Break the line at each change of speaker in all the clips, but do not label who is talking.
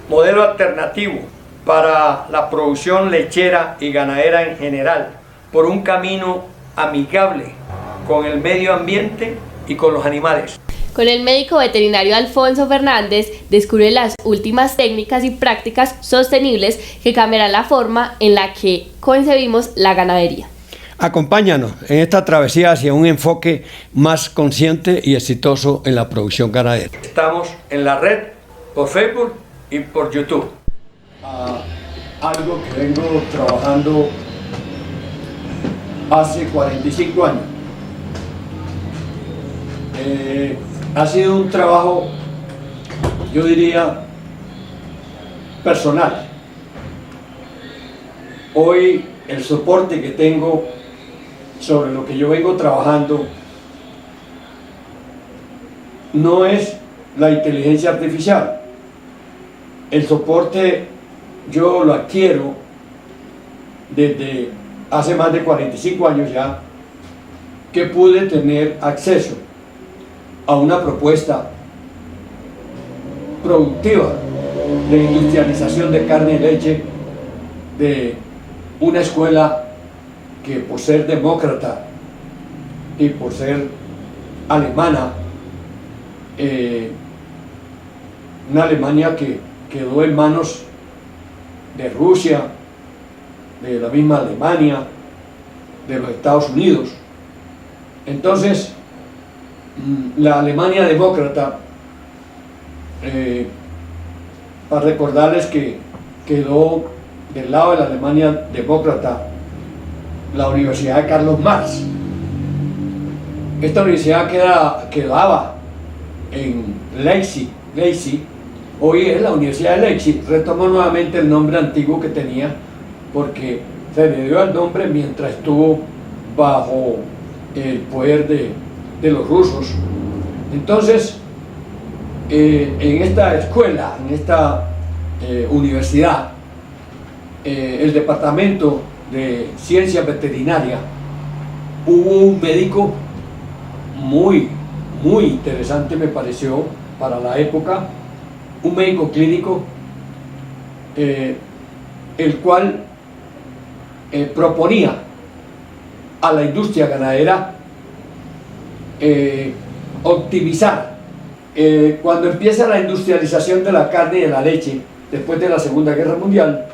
modelo alternativo para la producción lechera y ganadera en general, por un camino amigable con el medio ambiente y con los animales.
Con el médico veterinario Alfonso Fernández descubre las últimas técnicas y prácticas sostenibles que cambiarán la forma en la que concebimos la ganadería.
Acompáñanos en esta travesía hacia un enfoque más consciente y exitoso en la producción ganadera. Estamos en la red por Facebook y por YouTube. Algo que vengo trabajando hace 45 años. Ha sido un trabajo, yo diría, personal. Hoy el soporte que tengo sobre lo que yo vengo trabajando no es la inteligencia artificial. El soporte yo lo adquiero desde hace más de 45 años ya, que pude tener acceso a una propuesta productiva de industrialización de carne y leche de una escuela que, por ser demócrata y por ser alemana, una Alemania que quedó en manos de Rusia, de la misma Alemania, de los Estados Unidos. Entonces, la Alemania demócrata, para recordarles que quedó del lado de la Alemania demócrata la Universidad de Carlos Marx. Esta universidad quedaba en Leipzig, hoy es la Universidad de Leipzig. Retomó nuevamente el nombre antiguo que tenía porque se le dio el nombre mientras estuvo bajo el poder de los rusos. Entonces, en esta escuela, en esta universidad, el departamento de ciencias veterinarias, hubo un médico muy interesante, me pareció, para la época, un médico clínico, el cual proponía a la industria ganadera optimizar. Cuando empieza la industrialización de la carne y de la leche, después de la Segunda Guerra Mundial,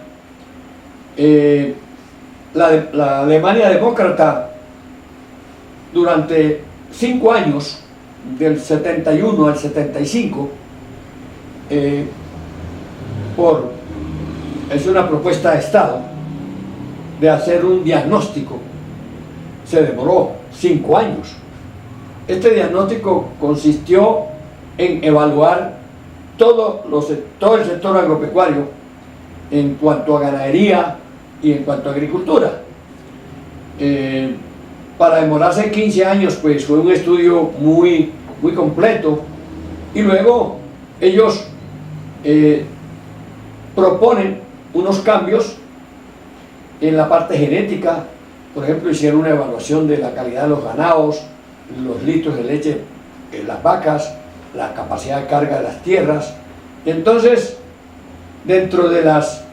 la Alemania demócrata, durante 5 años, del 71 al 75, es una propuesta de Estado de hacer un diagnóstico. Se demoró 5 años. Este diagnóstico consistió en evaluar todo el sector agropecuario en cuanto a ganadería y en cuanto a agricultura. Para demorarse 15 años, pues fue un estudio muy completo, y luego ellos proponen unos cambios en la parte genética. Por ejemplo, hicieron una evaluación de la calidad de los ganados, los litros de leche en las vacas, la capacidad de carga de las tierras. Entonces, dentro de las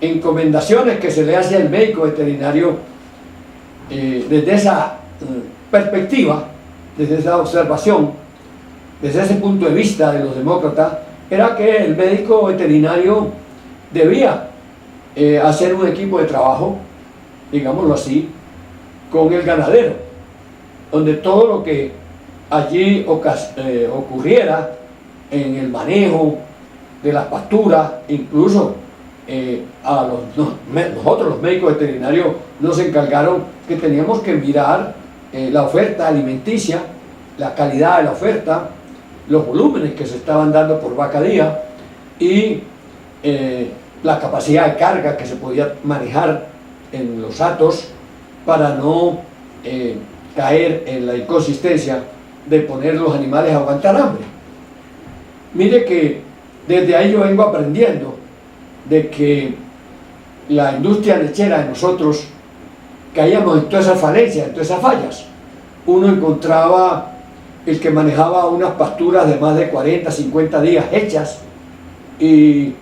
encomendaciones que se le hace al médico veterinario, desde esa perspectiva, desde esa observación, desde ese punto de vista de los demócratas, era que el médico veterinario debía hacer un equipo de trabajo, digámoslo así, con el ganadero, donde todo lo que allí ocurriera en el manejo de las pasturas, incluso nosotros los médicos veterinarios nos encargaron que teníamos que mirar la oferta alimenticia, la calidad de la oferta, los volúmenes que se estaban dando por vaca día y la capacidad de carga que se podía manejar en los hatos para no caer en la inconsistencia de poner los animales a aguantar hambre. Mire que desde ahí yo vengo aprendiendo de que la industria lechera de nosotros caíamos en todas esas falencias, en todas esas fallas. Uno encontraba el que manejaba unas pasturas de más de 40, 50 días hechas y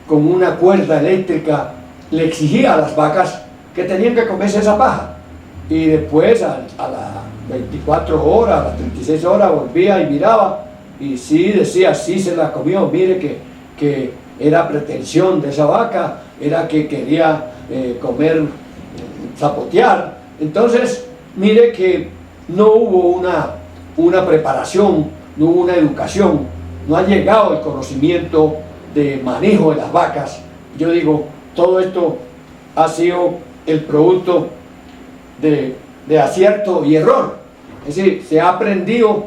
con una cuerda eléctrica le exigía a las vacas que tenían que comerse esa paja, y después a las 24 horas, a las 36 horas volvía y miraba, y sí decía, sí se la comió, mire que era pretensión de esa vaca, era que quería comer, zapotear. Entonces mire que no hubo una preparación, no hubo una educación, no ha llegado el conocimiento de manejo de las vacas. Yo digo, todo esto ha sido el producto de acierto y error. Es decir, se ha aprendido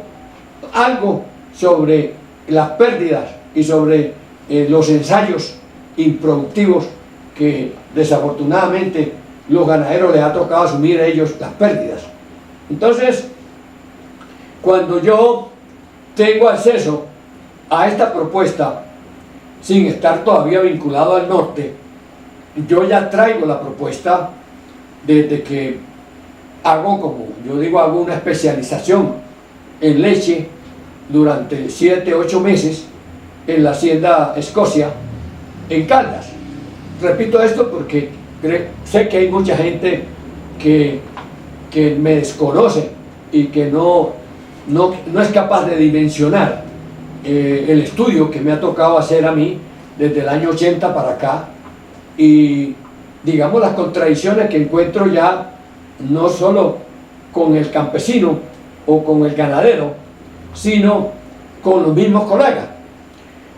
algo sobre las pérdidas y sobre los ensayos improductivos que desafortunadamente los ganaderos les ha tocado asumir a ellos las pérdidas. Entonces, cuando yo tengo acceso a esta propuesta, sin estar todavía vinculado al norte, yo ya traigo la propuesta desde que hago, como yo digo, hago una especialización en leche durante 7-8 meses en la hacienda Escocia, en Caldas. Repito esto porque sé que hay mucha gente que me desconoce y que no es capaz de dimensionar el estudio que me ha tocado hacer a mí desde el año 80 para acá, y digamos las contradicciones que encuentro ya no solo con el campesino o con el ganadero, sino con los mismos colegas.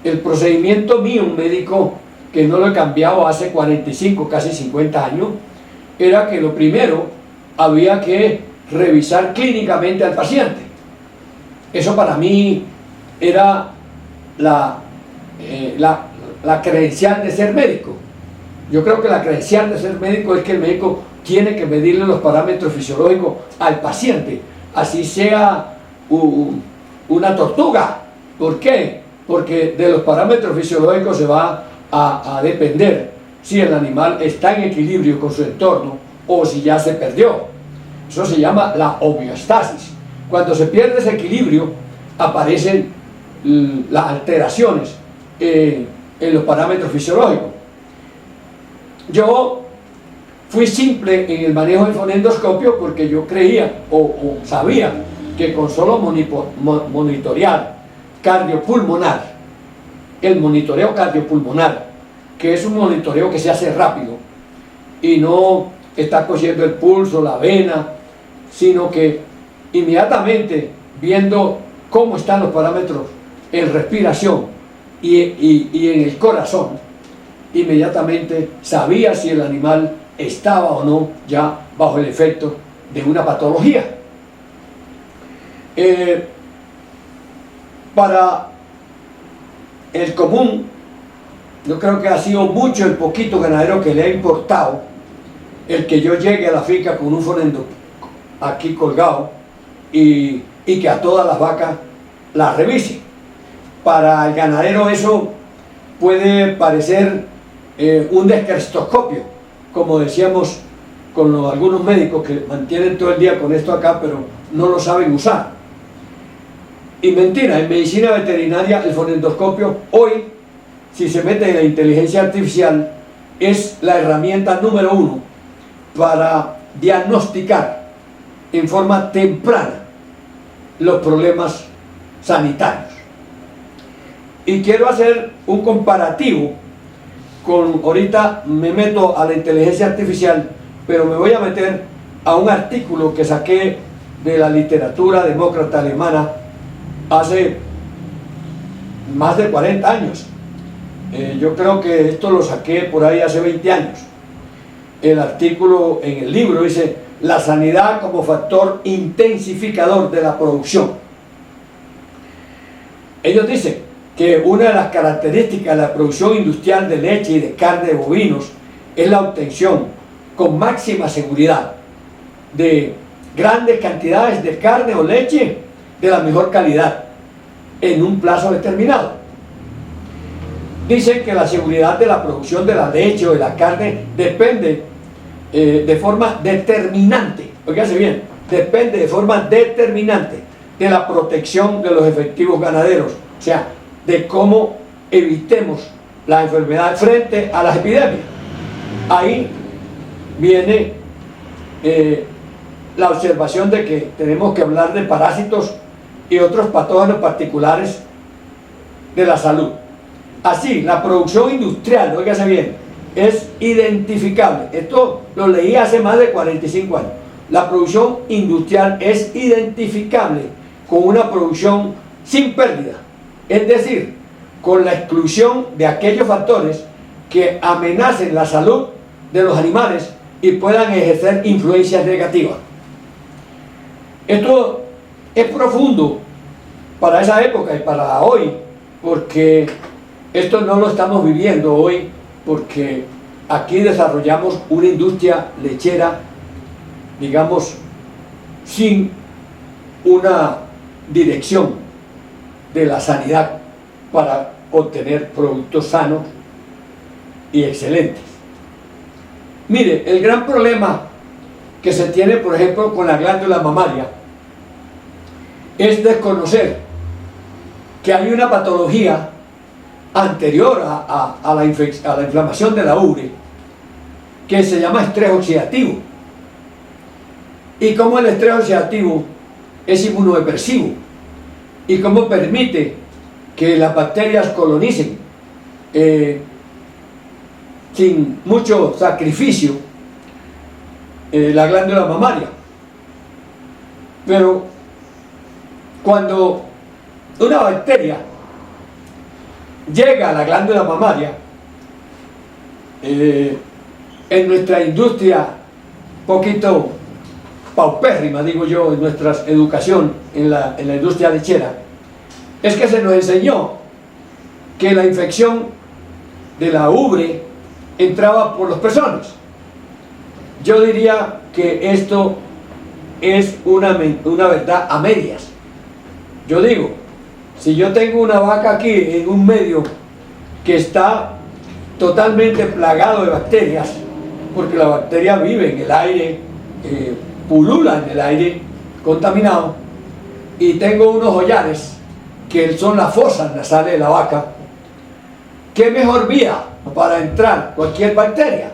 El procedimiento mío, un médico que no lo he cambiado hace 45, casi 50 años, era que lo primero había que revisar clínicamente al paciente. Eso para mí era la credencial de ser médico. Yo creo que la credencial de ser médico es que el médico tiene que medirle los parámetros fisiológicos al paciente, así sea una tortuga. ¿Por qué? Porque de los parámetros fisiológicos se va a depender si el animal está en equilibrio con su entorno o si ya se perdió. Eso se llama la homeostasis. Cuando se pierde ese equilibrio, aparecen las alteraciones en los parámetros fisiológicos. Yo fui simple en el manejo del fonendoscopio porque yo creía o sabía que con solo monitorear cardiopulmonar, el monitoreo cardiopulmonar, que es un monitoreo que se hace rápido y no está cogiendo el pulso, la vena, sino que inmediatamente viendo cómo están los parámetros en respiración y en el corazón, inmediatamente sabía si el animal estaba o no ya bajo el efecto de una patología. Para el común, yo creo que ha sido mucho el poquito ganadero que le ha importado el que yo llegue a la finca con un fonendo aquí colgado y que a todas las vacas las revise. Para el ganadero eso puede parecer un descrestoscopio, como decíamos con algunos médicos que mantienen todo el día con esto acá, pero no lo saben usar. Y mentira, en medicina veterinaria el fonendoscopio hoy, si se mete en la inteligencia artificial, es la herramienta número 1 para diagnosticar en forma temprana los problemas sanitarios. Y quiero hacer un comparativo con, ahorita me meto a la inteligencia artificial, pero me voy a meter a un artículo que saqué de la literatura demócrata alemana hace más de 40 años. Yo creo que esto lo saqué por ahí hace 20 años. El artículo en el libro dice: la sanidad como factor intensificador de la producción. Ellos dicen que una de las características de la producción industrial de leche y de carne de bovinos es la obtención con máxima seguridad de grandes cantidades de carne o leche de la mejor calidad en un plazo determinado. Dicen que la seguridad de la producción de la leche o de la carne depende de forma determinante, oígase bien, depende de forma determinante de la protección de los efectivos ganaderos, o sea, de cómo evitemos las enfermedades frente a las epidemias. Ahí viene la observación de que tenemos que hablar de parásitos y otros patógenos particulares de la salud. Así, la producción industrial, óigase bien, es identificable. Esto lo leí hace más de 45 años. La producción industrial es identificable con una producción sin pérdida, es decir, con la exclusión de aquellos factores que amenacen la salud de los animales y puedan ejercer influencias negativas. Esto es profundo para esa época y para hoy, porque esto no lo estamos viviendo hoy, porque aquí desarrollamos una industria lechera, digamos, sin una dirección de la sanidad para obtener productos sanos y excelentes. Mire, el gran problema que se tiene, por ejemplo, con la glándula mamaria es desconocer que hay una patología anterior a la inflamación de la ubre que se llama estrés oxidativo, y cómo el estrés oxidativo es inmunodepresivo y cómo permite que las bacterias colonicen sin mucho sacrificio la glándula mamaria. Pero cuando una bacteria llega a la glándula mamaria, en nuestra industria poquito paupérrima, digo yo, en nuestra educación en la industria lechera, es que se nos enseñó que la infección de la ubre entraba por los pezones. Yo diría que esto es una verdad a medias. Yo digo, si yo tengo una vaca aquí en un medio que está totalmente plagado de bacterias, porque la bacteria vive en el aire, pulula en el aire contaminado, y tengo unos hollares que son las fosas nasales de la vaca, ¿qué mejor vía para entrar cualquier bacteria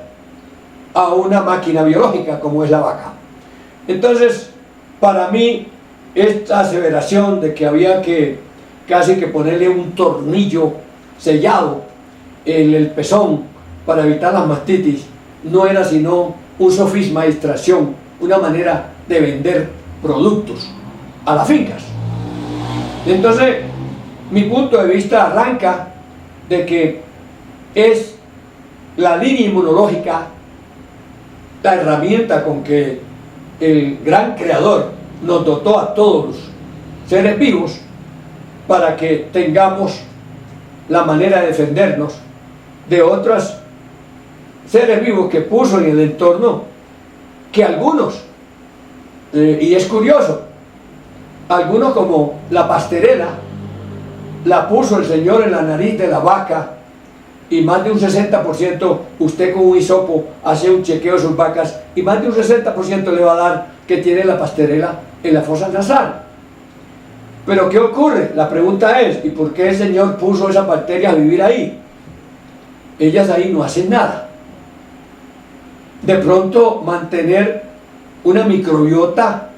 a una máquina biológica como es la vaca? Entonces, para mí, esta aseveración de que había que casi que ponerle un tornillo sellado en el pezón para evitar las mastitis no era sino un sofisma de distracción, una manera de vender productos a las fincas. Entonces, mi punto de vista arranca de que es la línea inmunológica la herramienta con que el gran creador nos dotó a todos los seres vivos para que tengamos la manera de defendernos de otros seres vivos que puso en el entorno, que algunos, y es curioso, algunos como la pasterela, la puso el Señor en la nariz de la vaca, y más de un 60%, usted con un hisopo hace un chequeo de sus vacas, y más de un 60% le va a dar que tiene la pasterela en la fosa nasal. Pero ¿qué ocurre? La pregunta es, ¿y por qué el Señor puso esas bacterias a vivir ahí? Ellas ahí no hacen nada. De pronto mantener una microbiota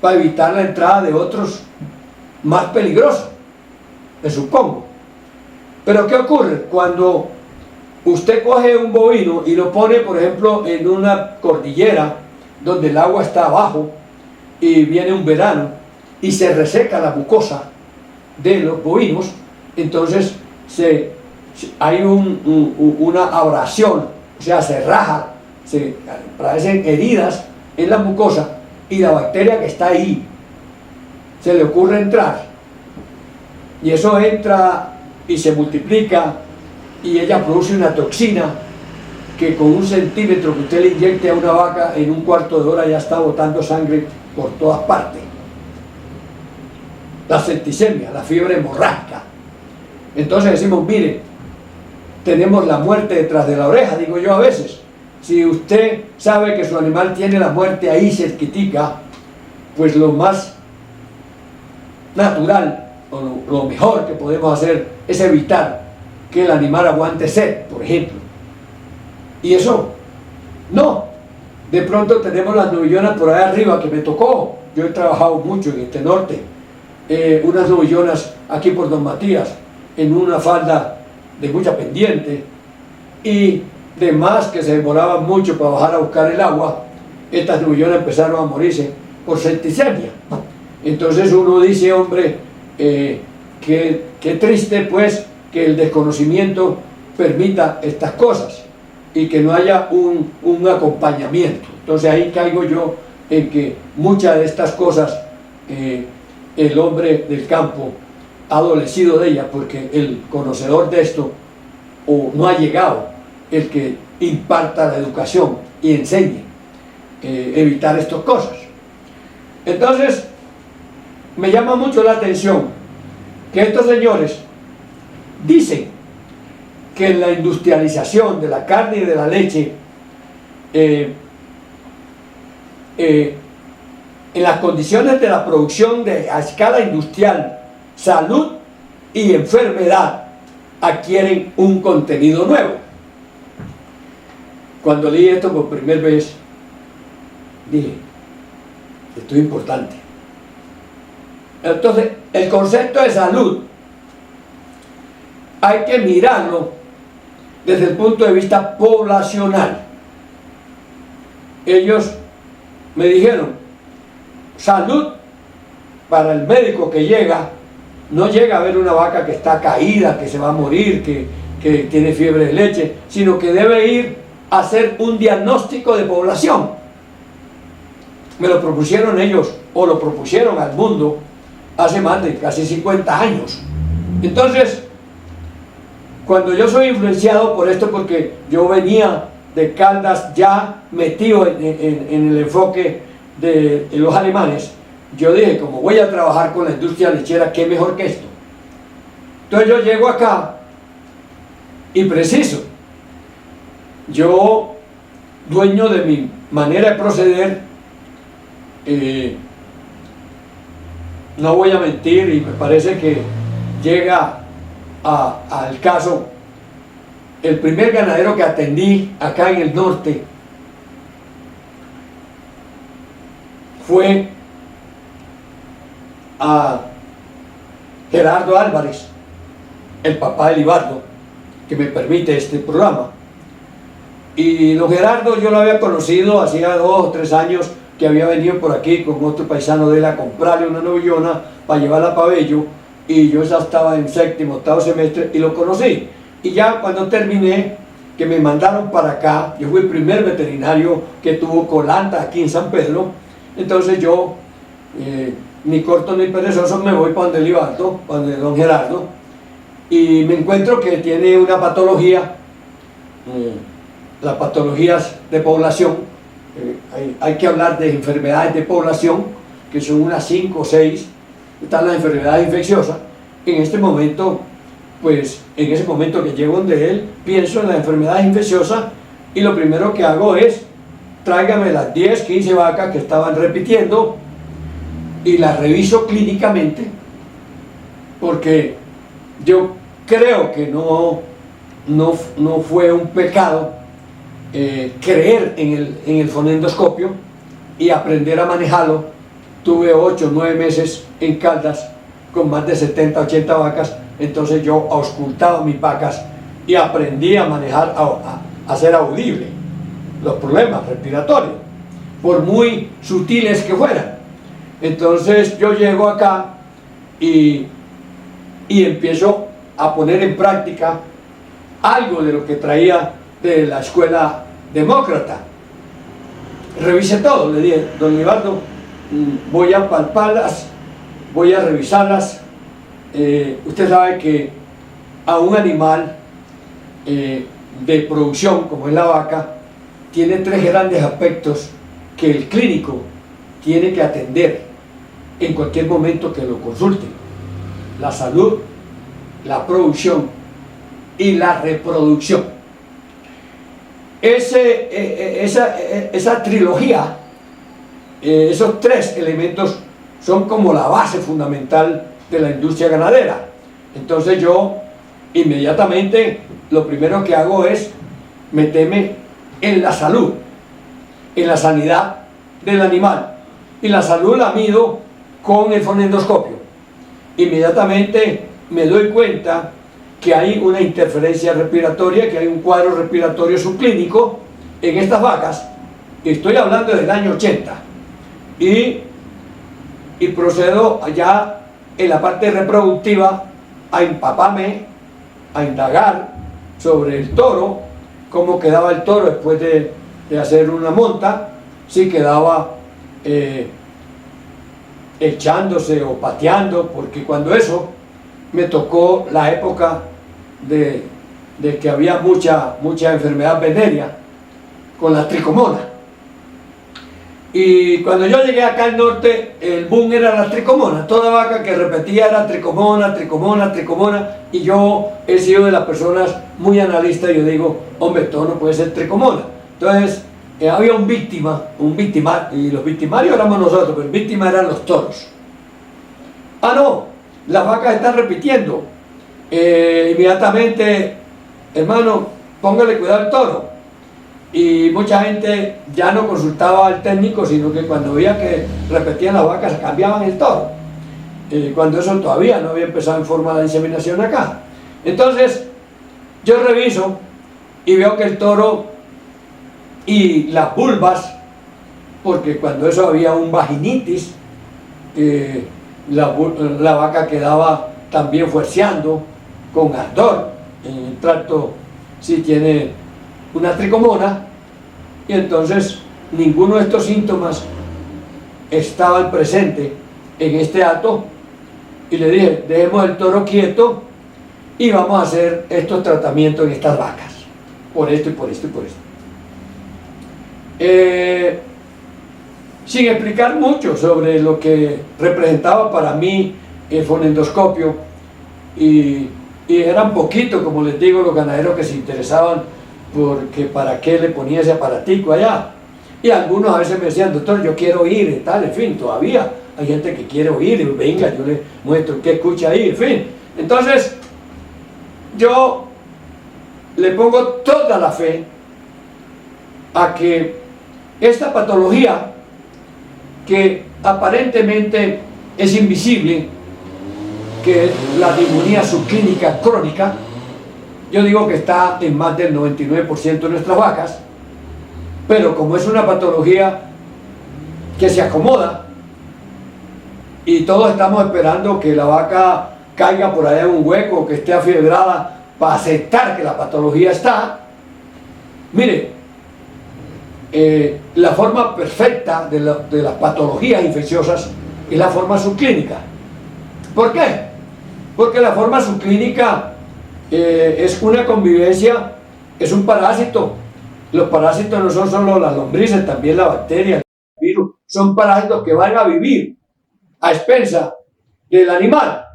para evitar la entrada de otros más peligrosos, me supongo. Pero ¿qué ocurre? Cuando usted coge un bovino y lo pone, por ejemplo, en una cordillera donde el agua está abajo y viene un verano y se reseca la mucosa de los bovinos, entonces hay una abrasión, o sea, se raja, se aparecen heridas en la mucosa y la bacteria que está ahí se le ocurre entrar, y eso entra y se multiplica y ella produce una toxina que con 1 centímetro que usted le inyecte a una vaca en un cuarto de hora ya está botando sangre por todas partes. La septicemia, la fiebre hemorrágica. Entonces decimos, mire, tenemos la muerte detrás de la oreja, digo yo a veces. Si usted sabe que su animal tiene la muerte ahí cerquitica, pues lo más natural o lo mejor que podemos hacer es evitar que el animal aguante sed, por ejemplo. Y eso, no. De pronto tenemos las novillonas por ahí arriba que me tocó. Yo he trabajado mucho en este norte. Unas novillonas aquí por Don Matías, en una falda de mucha pendiente, y demás que se demoraban mucho para bajar a buscar el agua. Estas novillonas empezaron a morirse por septicemia. Entonces uno dice, hombre, qué triste pues que el desconocimiento permita estas cosas y que no haya un acompañamiento. Entonces ahí caigo yo en que muchas de estas cosas el hombre del campo ha adolecido de ellas porque el conocedor de esto o no ha llegado el que imparta la educación y enseñe evitar estas cosas. Entonces me llama mucho la atención que estos señores dicen que en la industrialización de la carne y de la leche, en las condiciones de la producción a escala industrial, salud y enfermedad adquieren un contenido nuevo. Cuando leí esto por primera vez, dije, esto es importante. Entonces, el concepto de salud hay que mirarlo desde el punto de vista poblacional. Ellos me dijeron, salud para el médico que llega, no llega a ver una vaca que está caída, que se va a morir, que tiene fiebre de leche, sino que debe ir a hacer un diagnóstico de población. Me lo propusieron ellos, o lo propusieron al mundo, hace más de casi 50 años. Entonces, cuando yo soy influenciado por esto, porque yo venía de Caldas ya metido en el enfoque de los alemanes, yo dije, como voy a trabajar con la industria lechera, ¿qué mejor que esto? Entonces yo llego acá y preciso, yo, dueño de mi manera de proceder, no voy a mentir, y me parece que llega al caso, el primer ganadero que atendí acá en el norte fue a Gerardo Álvarez, el papá de Libardo, que me permite este programa. Y don Gerardo yo lo había conocido hacía 2 o 3 años, que había venido por aquí con otro paisano de él a comprarle una novillona para llevarla a Pabello, y yo ya estaba en 7º, 8º semestre y lo conocí. Y ya cuando terminé, que me mandaron para acá, yo fui el primer veterinario que tuvo colanta aquí en San Pedro. Entonces yo, ni corto ni perezoso, me voy para donde Libardo, para donde don Gerardo, y me encuentro que tiene una patología, las patologías de población. Hay que hablar de enfermedades de población, que son unas 5 o 6. Están las enfermedades infecciosas. En este momento, pues en ese momento que llego donde él, pienso en las enfermedades infecciosas, y lo primero que hago es tráigame las 10, 15 vacas que estaban repitiendo y las reviso clínicamente, porque yo creo que no fue un pecado creer en el fonendoscopio y aprender a manejarlo. Tuve 8 o 9 meses en Caldas con más de 70, 80 vacas, entonces yo auscultaba mis vacas y aprendí a manejar, a hacer audible los problemas respiratorios, por muy sutiles que fueran. Entonces yo llego acá y empiezo a poner en práctica algo de lo que traía de la escuela demócrata. Revisé todo, le dije, don Libardo, voy a palparlas, voy a revisarlas. Usted sabe que a un animal de producción como es la vaca, tiene 3 grandes aspectos que el clínico tiene que atender en cualquier momento que lo consulte: la salud, la producción y la reproducción. Esa trilogía, esos 3 elementos son como la base fundamental de la industria ganadera. Entonces yo inmediatamente lo primero que hago es meterme en la salud, en la sanidad del animal. Y la salud la mido con el fonendoscopio. Inmediatamente me doy cuenta que hay una interferencia respiratoria, que hay un cuadro respiratorio subclínico en estas vacas. Estoy hablando del año 80. Y procedo ya en la parte reproductiva a empaparme, a indagar sobre el toro, cómo quedaba el toro después de hacer una monta, si quedaba echándose o pateando, porque cuando eso me tocó la época de que había mucha enfermedad venérea con la tricomona. Y cuando yo llegué acá al norte, el boom era la tricomona. Toda vaca que repetía era tricomona, tricomona, tricomona. Y yo he sido de las personas muy analistas y yo digo, hombre, todo no puede ser tricomona. Entonces, había un victimario, y los victimarios éramos nosotros, pero el víctima eran los toros. Ah, no, las vacas están repitiendo. Inmediatamente, hermano, póngale cuidado al toro. Y mucha gente ya no consultaba al técnico, sino que cuando veía que repetían las vacas cambiaban el toro, cuando eso todavía no había empezado en forma de inseminación acá. Entonces yo reviso y veo que el toro y las vulvas, porque cuando eso había un vaginitis, la vaca quedaba también fuerceando con ardor en el tracto si tiene una tricomona, y entonces ninguno de estos síntomas estaban presentes en este acto, y le dije, dejemos el toro quieto y vamos a hacer estos tratamientos en estas vacas, por esto y por esto y por esto. Sin explicar mucho sobre lo que representaba para mí el fonendoscopio, y eran poquitos, como les digo, los ganaderos que se interesaban porque para qué le ponía ese aparatico allá. Y algunos a veces me decían, doctor, yo quiero oír y tal, en fin, todavía hay gente que quiere oír, y venga, yo le muestro qué escucha ahí, en fin. Entonces, yo le pongo toda la fe a que esta patología, que aparentemente es invisible, que es la neumonía subclínica crónica, yo digo que está en más del 99% de nuestras vacas, pero como es una patología que se acomoda y todos estamos esperando que la vaca caiga por allá en un hueco, que esté afiebrada para aceptar que la patología está, mire, la forma perfecta de las patologías infecciosas es la forma subclínica. ¿Por qué? Porque la forma subclínica es una convivencia, es un parásito. Los parásitos no son solo las lombrices, también la bacteria, el virus, son parásitos que van a vivir a expensa del animal.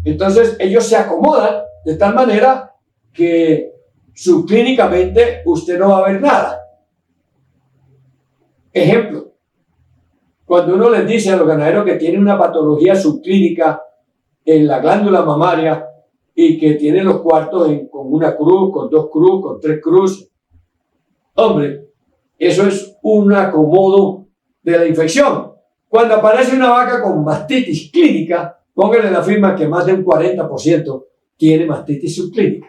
Entonces ellos se acomodan de tal manera que subclínicamente usted no va a ver nada. Ejemplo, cuando uno les dice a los ganaderos que tienen una patología subclínica en la glándula mamaria, y que tiene los cuartos con una cruz, con dos cruz, con tres cruz. Hombre, eso es un acomodo de la infección. Cuando aparece una vaca con mastitis clínica, póngale la firma que más de un 40% tiene mastitis subclínica.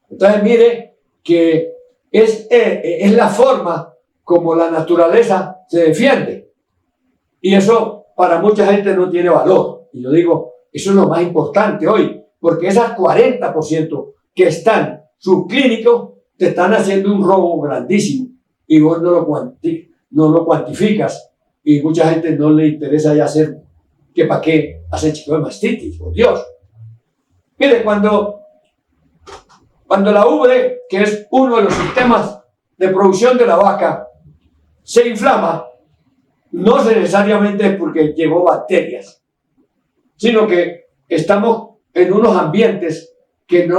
Entonces mire que es la forma como la naturaleza se defiende. Y eso para mucha gente no tiene valor. Y yo digo, eso es lo más importante hoy. Porque esas 40% que están subclínicos te están haciendo un robo grandísimo y vos no lo cuantificas, y mucha gente no le interesa ya hacer, que para qué hacer chico de mastitis, por Dios. Mire, cuando la ubre, que es uno de los sistemas de producción de la vaca, se inflama, no necesariamente es porque llevó bacterias, sino que estamos en unos ambientes que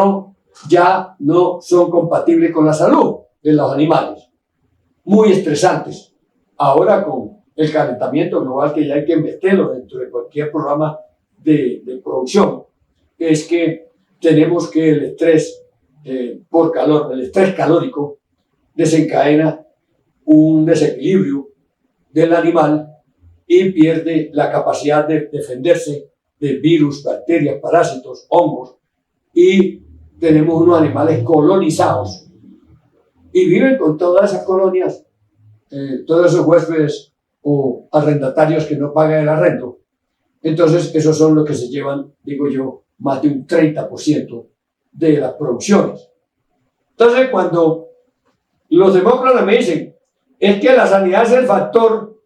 ya no son compatibles con la salud de los animales, muy estresantes. Ahora con el calentamiento global, que ya hay que meterlo dentro de cualquier programa de producción, es que tenemos que el estrés por calor, el estrés calórico, desencadena un desequilibrio del animal y pierde la capacidad de defenderse de virus, bacterias, parásitos, hongos, y tenemos unos animales colonizados y viven con todas esas colonias, todos esos huéspedes o arrendatarios que no pagan el arrendo. Entonces esos son los que se llevan, digo yo, más de un 30% de las producciones. Entonces cuando los demócratas me dicen es que la sanidad es el factor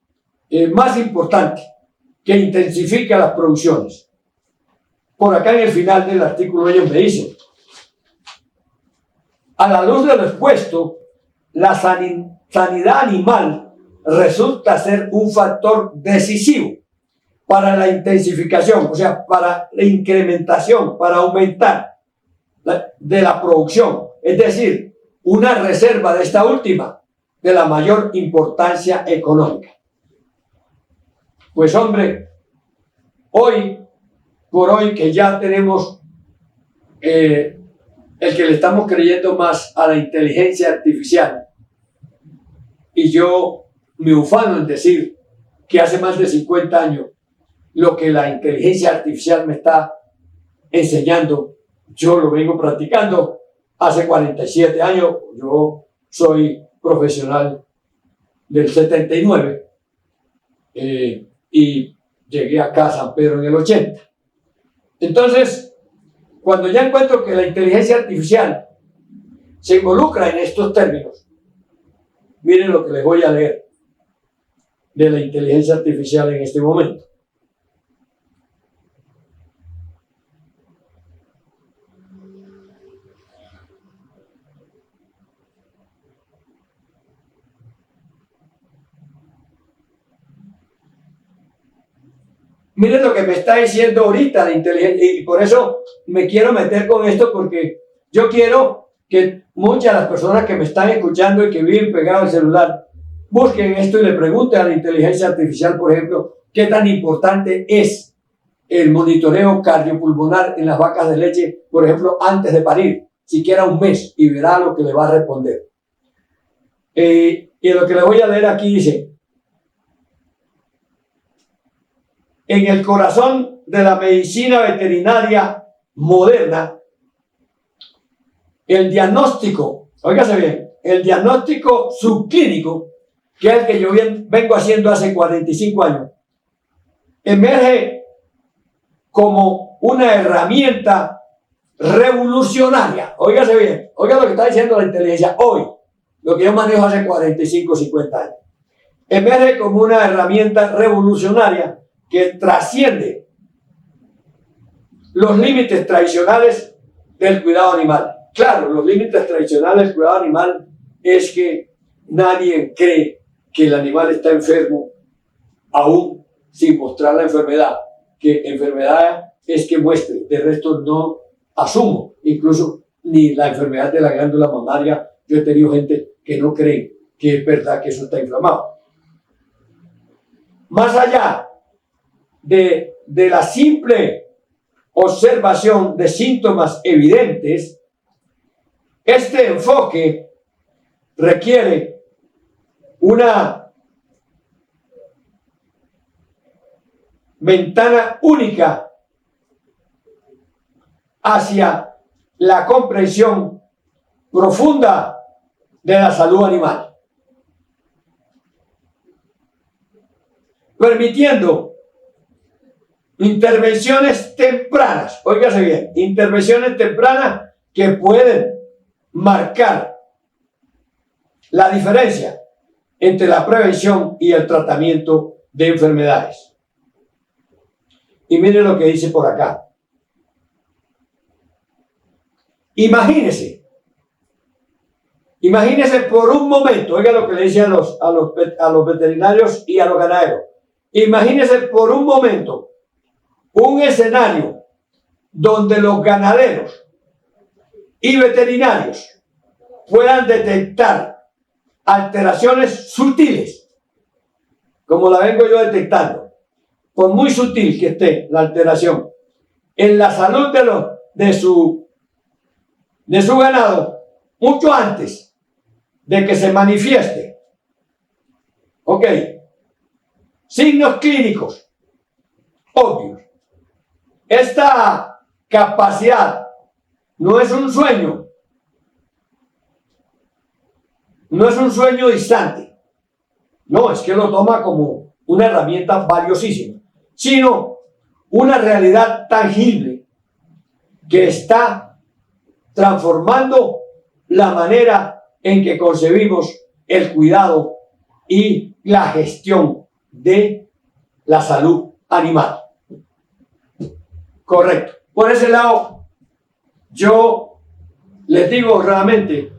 más importante que intensifica las producciones, por acá en el final del artículo ellos me dicen: a la luz de lo expuesto, la sanidad animal resulta ser un factor decisivo para la intensificación, o sea, para la incrementación, para aumentar de la producción, es decir, una reserva de esta última de la mayor importancia económica. Pues hombre, hoy por hoy que ya tenemos el que le estamos creyendo más a la inteligencia artificial, y yo me ufano en decir que hace más de 50 años lo que la inteligencia artificial me está enseñando, yo lo vengo practicando hace 47 años. Yo soy profesional del 79 y llegué acá a San Pedro en el 80. Entonces, cuando ya encuentro que la inteligencia artificial se involucra en estos términos, miren lo que les voy a leer de la inteligencia artificial en este momento. Miren lo que me está diciendo ahorita la inteligencia, y por eso me quiero meter con esto, porque yo quiero que muchas de las personas que me están escuchando y que viven pegados al celular busquen esto y le pregunten a la inteligencia artificial, por ejemplo, qué tan importante es el monitoreo cardiopulmonar en las vacas de leche, por ejemplo, antes de parir, siquiera un mes, y verá lo que le va a responder. Y lo que le voy a leer aquí dice: en el corazón de la medicina veterinaria moderna, el diagnóstico, óigase bien, el diagnóstico subclínico, que es el que yo vengo haciendo hace 45 años, emerge como una herramienta revolucionaria. Óigase bien, oiga lo que está diciendo la inteligencia hoy, lo que yo manejo hace 45, 50 años. Emerge como una herramienta revolucionaria que trasciende los límites tradicionales del cuidado animal. Claro, los límites tradicionales del cuidado animal es que nadie cree que el animal está enfermo aún sin mostrar la enfermedad, que enfermedad es que muestre, de resto no asumo, incluso ni la enfermedad de la glándula mamaria. Yo he tenido gente que no cree que es verdad que eso está inflamado. Más allá de la simple observación de síntomas evidentes, este enfoque requiere una ventana única hacia la comprensión profunda de la salud animal, permitiendo intervenciones tempranas, óigase bien, intervenciones tempranas que pueden marcar la diferencia entre la prevención y el tratamiento de enfermedades. Y miren lo que dice por acá. Imagínese por un momento, oiga lo que le dice a los veterinarios y a los ganaderos. Imagínese por un momento un escenario donde los ganaderos y veterinarios puedan detectar alteraciones sutiles, como la vengo yo detectando, por muy sutil que esté la alteración, en la salud de su de su ganado mucho antes de que se manifieste. Ok. Signos clínicos obvios. Esta capacidad no es un sueño. No es un sueño distante. No, es que lo toma como una herramienta valiosísima, sino una realidad tangible que está transformando la manera en que concebimos el cuidado y la gestión de la salud animal. Correcto. Por ese lado, yo les digo realmente,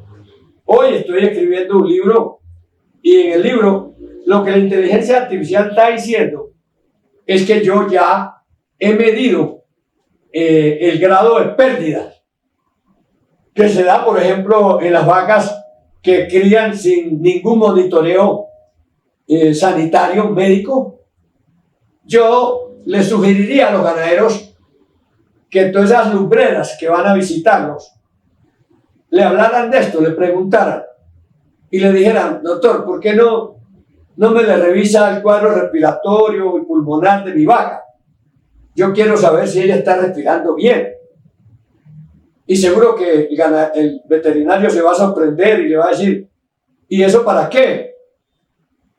hoy estoy escribiendo un libro y en el libro lo que la inteligencia artificial está diciendo es que yo ya he medido el grado de pérdida que se da, por ejemplo, en las vacas que crían sin ningún monitoreo sanitario, médico. Yo les sugeriría a los ganaderos que todas esas lumbreras que van a visitarlos le hablaran de esto, le preguntaran y le dijeran, doctor, ¿por qué no me le revisa el cuadro respiratorio y pulmonar de mi vaca? Yo quiero saber si ella está respirando bien. Y seguro que el veterinario se va a sorprender y le va a decir, ¿y eso para qué?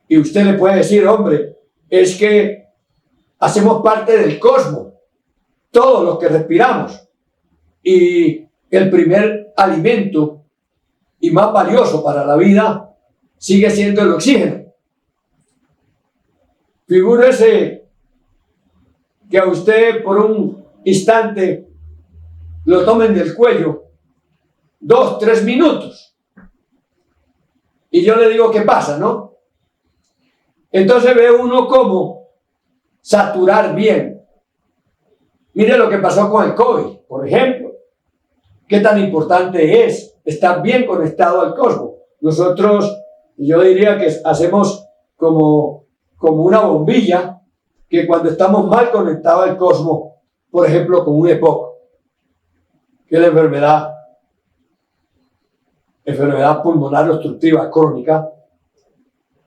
Y usted le puede decir, hombre, es que hacemos parte del cosmos, todos los que respiramos. Y el primer alimento y más valioso para la vida sigue siendo el oxígeno. Figúrese que a usted por un instante lo tomen del cuello 2, 3 minutos y yo le digo qué pasa, ¿no? Entonces ve uno cómo saturar bien. Mire lo que pasó con el COVID, por ejemplo. Qué tan importante es estar bien conectado al cosmos. Nosotros, yo diría que hacemos como una bombilla que cuando estamos mal conectados al cosmos, por ejemplo, con un EPOC, que es la enfermedad pulmonar obstructiva crónica,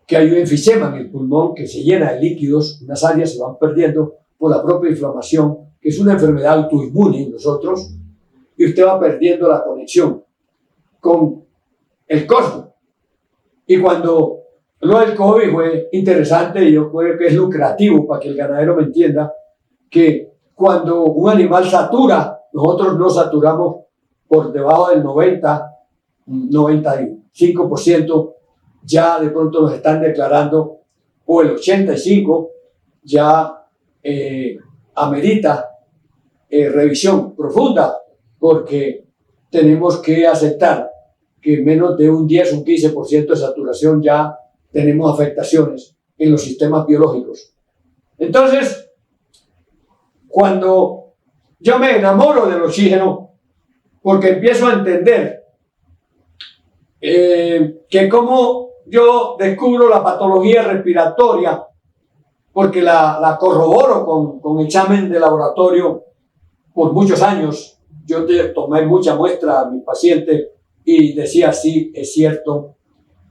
que hay un enfisema en el pulmón que se llena de líquidos, unas áreas se van perdiendo por la propia inflamación, que es una enfermedad autoinmune en nosotros, y usted va perdiendo la conexión con el cosmos. Y cuando lo del COVID fue interesante, y yo creo que es lucrativo para que el ganadero me entienda, que cuando un animal satura, nosotros no saturamos por debajo del 95%, ya de pronto nos están declarando, o el 85%, ya amerita revisión profunda, porque tenemos que aceptar que menos de un 10, un 15% de saturación ya tenemos afectaciones en los sistemas biológicos. Entonces, cuando yo me enamoro del oxígeno, porque empiezo a entender que como yo descubro la patología respiratoria, porque la corroboro con examen de laboratorio por muchos años. Yo tomé mucha muestra a mi paciente y decía, sí, es cierto,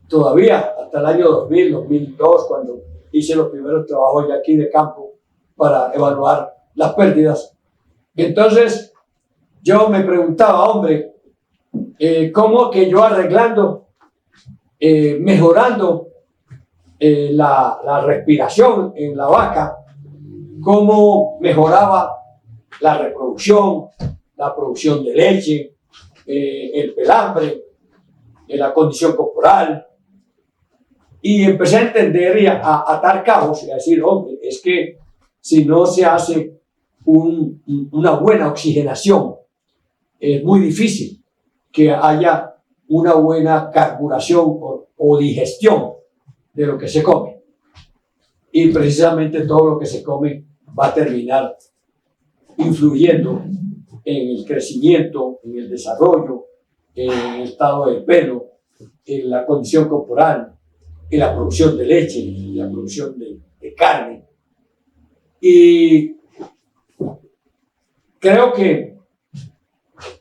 todavía hasta el año 2000, 2002, cuando hice los primeros trabajos ya aquí de campo para evaluar las pérdidas. Entonces, yo me preguntaba, hombre, ¿cómo que yo arreglando, mejorando la respiración en la vaca, cómo mejoraba la reproducción, la producción de leche, el pelambre, la condición corporal? Y empecé a entender y a atar cabos y a decir, hombre, es que si no se hace una buena oxigenación, es muy difícil que haya una buena carburación o digestión de lo que se come. Y precisamente todo lo que se come va a terminar influyendo en el crecimiento, en el desarrollo, en el estado del pelo, en la condición corporal, en la producción de leche, en la producción de carne. Y creo que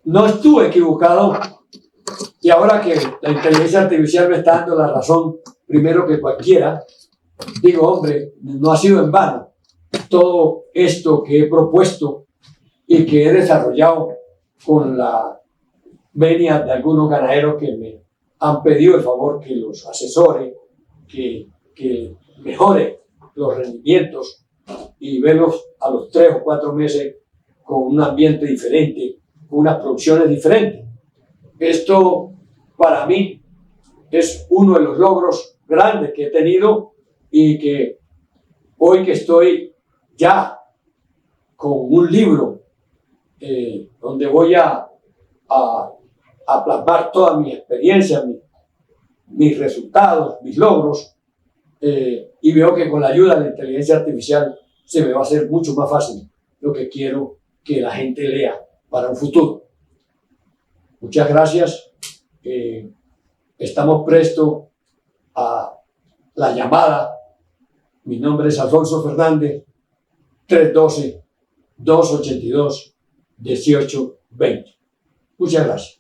no estuve equivocado, y ahora que la inteligencia artificial me está dando la razón primero que cualquiera, digo, hombre, no ha sido en vano todo esto que he propuesto y que he desarrollado con la venia de algunos ganaderos que me han pedido el favor que los asesore, que mejore los rendimientos y verlos a los 3 o 4 meses con un ambiente diferente, con unas producciones diferentes. Esto para mí es uno de los logros grandes que he tenido y que hoy que estoy ya con un libro donde voy a plasmar toda mi experiencia, mis resultados, mis logros, y veo que con la ayuda de la inteligencia artificial se me va a hacer mucho más fácil lo que quiero que la gente lea para un futuro. Muchas gracias. Estamos prestos a la llamada. Mi nombre es Alfonso Fernández, 312-282-1820. Muchas gracias.